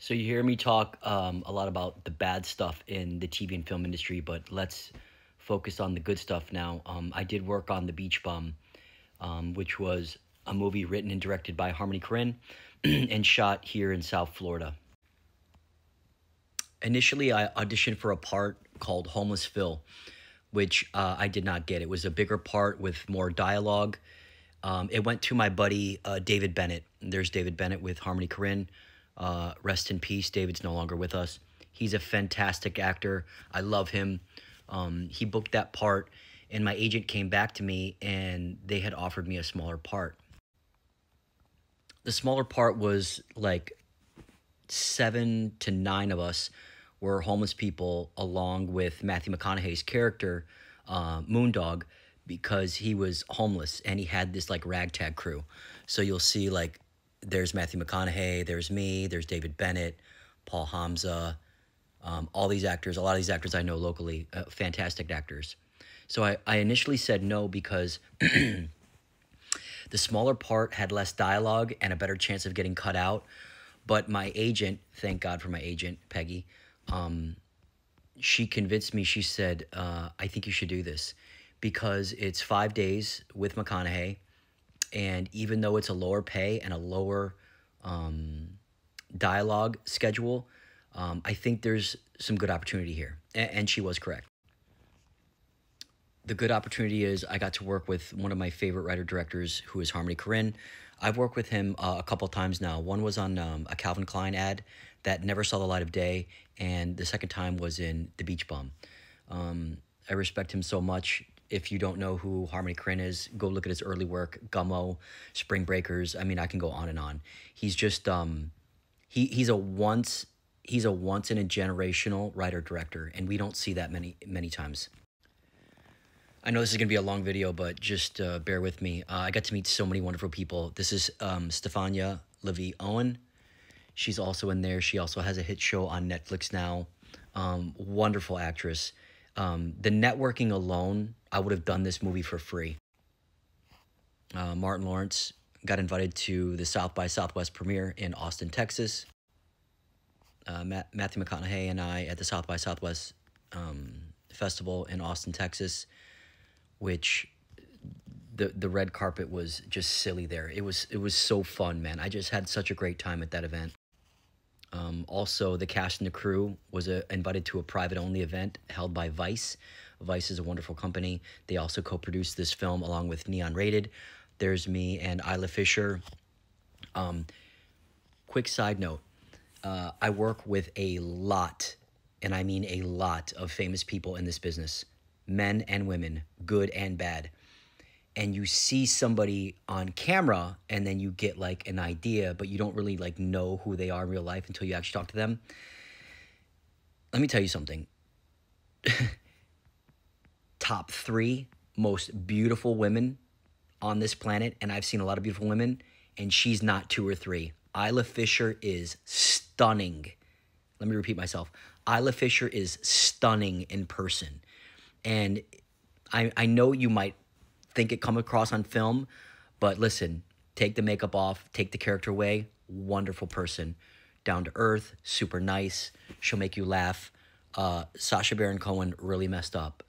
So you hear me talk a lot about the bad stuff in the TV and film industry, but let's focus on the good stuff now. I did work on The Beach Bum, which was a movie written and directed by Harmony Korine and shot here in South Florida. Initially, I auditioned for a part called Homeless Phil, which I did not get. It was a bigger part with more dialogue. It went to my buddy David Bennett. There's David Bennett with Harmony Korine. Rest in peace. David's no longer with us. He's a fantastic actor. I love him. He booked that part, and my agent came back to me, and they had offered me a smaller part. The smaller part was like 7 to 9 of us were homeless people, along with Matthew McConaughey's character, Moondog, because he was homeless and he had this like ragtag crew. So you'll see like there's Matthew McConaughey, there's me, there's David Bennett, Paul Hamza, all these actors, a lot of these actors I know locally, fantastic actors. So I initially said no because the smaller part had less dialogue and a better chance of getting cut out. But my agent, thank God for my agent, Peggy, she convinced me. She said, I think you should do this because it's 5 days with McConaughey. And even though it's a lower pay and a lower dialogue schedule, I think there's some good opportunity here. And she was correct. The good opportunity is I got to work with one of my favorite writer-directors, who is Harmony Korine. I've worked with him a couple times now. One was on a Calvin Klein ad that never saw the light of day, and the second time was in The Beach Bum. I respect him so much. If you don't know who Harmony Korine is, go look at his early work, Gummo, Spring Breakers. I mean, I can go on and on. He's just he's a once in a generational writer-director, and we don't see that many times. I know this is going to be a long video, but just bear with me. I got to meet so many wonderful people. This is Stefania Levy Owen. She's also in there. She also has a hit show on Netflix now. Wonderful actress. The networking alone, I would have done this movie for free. Martin Lawrence got invited to the South by Southwest premiere in Austin, Texas. Matthew McConaughey and I at the South by Southwest festival in Austin, Texas, which the red carpet was just silly there. It was so fun, man. I just had such a great time at that event. Also, the cast and the crew was invited to a private-only event held by Vice. Vice is a wonderful company. They also co-produced this film along with Neon Rated. There's me and Isla Fisher. Quick side note. I work with a lot, and I mean a lot, of famous people in this business. Men and women, good and bad. And you see somebody on camera and then you get like an idea, but you don't really like know who they are in real life until you actually talk to them. Let me tell you something. Top 3 most beautiful women on this planet, and I've seen a lot of beautiful women, and she's not 2 or 3. Isla Fisher is stunning. Let me repeat myself. Isla Fisher is stunning in person. And I know you might think it come across on film, but listen, take the makeup off, take the character away, wonderful person. Down to earth, super nice, she'll make you laugh. Sacha Baron Cohen really messed up.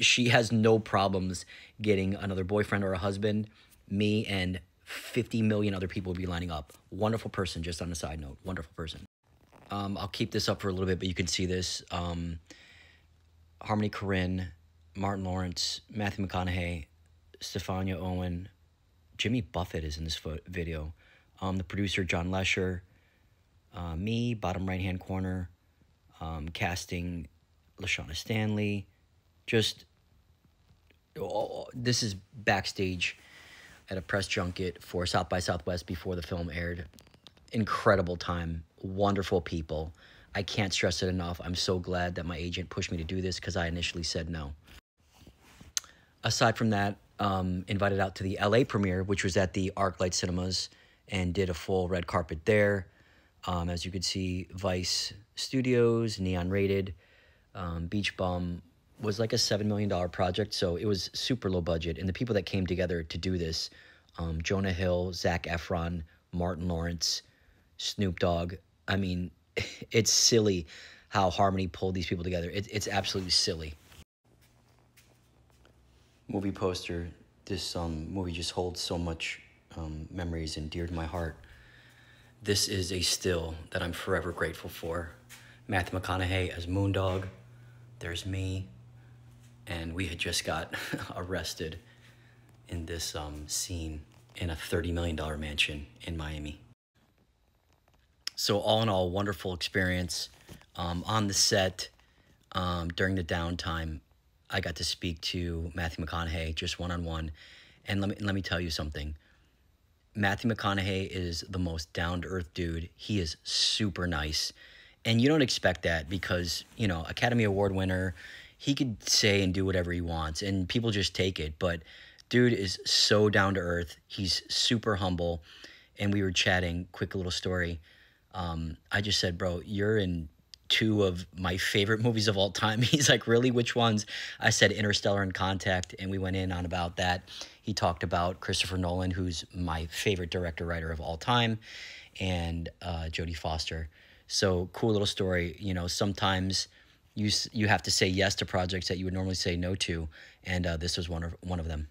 She has no problems getting another boyfriend or a husband. Me and 50 million other people will be lining up. Wonderful person, just on a side note, wonderful person. I'll keep this up for a little bit, but you can see this. Harmony Korine, Martin Lawrence, Matthew McConaughey, Stefania Owen, Jimmy Buffett is in this video. The producer, John Lesher, me, bottom right-hand corner, casting, Lashana Stanley. Just, this is backstage at a press junket for South by Southwest before the film aired. Incredible time, wonderful people. I can't stress it enough. I'm so glad that my agent pushed me to do this because I initially said no. Aside from that, invited out to the LA premiere, which was at the ArcLight Cinemas, and did a full red carpet there. As you could see, Vice Studios, Neon Rated, Beach Bum was like a $7 million project, so it was super low budget. And the people that came together to do this, Jonah Hill, Zac Efron, Martin Lawrence, Snoop Dogg. I mean, it's silly how Harmony pulled these people together. It's absolutely silly. Movie poster. This movie just holds so much memories and dear to my heart. This is a still that I'm forever grateful for. Matthew McConaughey as Moondog. There's me. And we had just got arrested in this scene in a $30 million mansion in Miami. So all in all, wonderful experience. On the set, during the downtime, I got to speak to Matthew McConaughey just one-on-one. And let me tell you something. Matthew McConaughey is the most down-to-earth dude. He is super nice. And you don't expect that because, you know, Academy Award winner, he could say and do whatever he wants, and people just take it. But dude is so down-to-earth. He's super humble. And we were chatting, quick little story. I just said, bro, you're in two of my favorite movies of all time. He's like, really? Which ones? I said Interstellar and Contact, and we went in on about that. He talked about Christopher Nolan, who's my favorite director-writer of all time, and Jodie Foster. So cool little story. You know, sometimes you have to say yes to projects that you would normally say no to, and this was one of them.